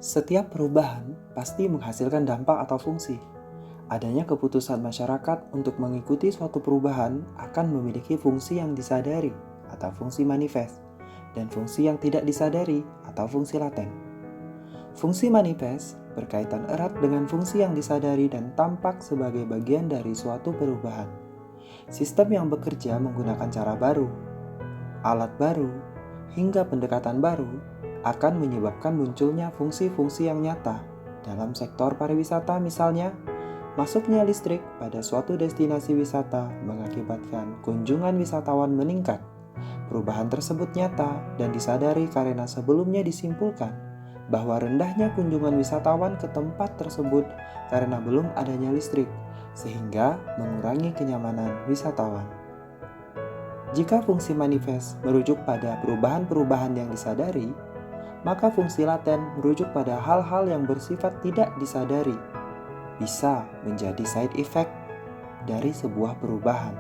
Setiap perubahan pasti menghasilkan dampak atau fungsi. Adanya keputusan masyarakat untuk mengikuti suatu perubahan akan memiliki fungsi yang disadari atau fungsi manifest, dan fungsi yang tidak disadari atau fungsi laten. Fungsi manifest berkaitan erat dengan fungsi yang disadari dan tampak sebagai bagian dari suatu perubahan. Sistem yang bekerja menggunakan cara baru, alat baru, hingga pendekatan baru akan menyebabkan munculnya fungsi-fungsi yang nyata. Dalam sektor pariwisata misalnya, masuknya listrik pada suatu destinasi wisata mengakibatkan kunjungan wisatawan meningkat. Perubahan tersebut nyata dan disadari karena sebelumnya disimpulkan bahwa rendahnya kunjungan wisatawan ke tempat tersebut karena belum adanya listrik, sehingga mengurangi kenyamanan wisatawan. Jika fungsi manifest merujuk pada perubahan-perubahan yang disadari, maka fungsi laten merujuk pada hal-hal yang bersifat tidak disadari, bisa menjadi side effect dari sebuah perubahan,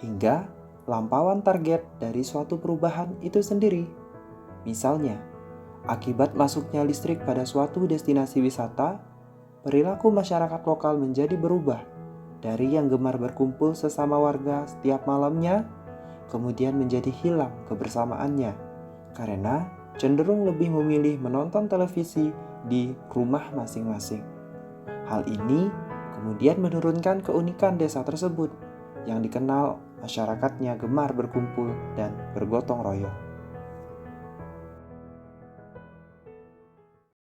hingga lampauan target dari suatu perubahan itu sendiri. Misalnya, akibat masuknya listrik pada suatu destinasi wisata, perilaku masyarakat lokal menjadi berubah dari yang gemar berkumpul sesama warga setiap malamnya, kemudian menjadi hilang kebersamaannya karena cenderung lebih memilih menonton televisi di rumah masing-masing. Hal ini kemudian menurunkan keunikan desa tersebut yang dikenal masyarakatnya gemar berkumpul dan bergotong royong.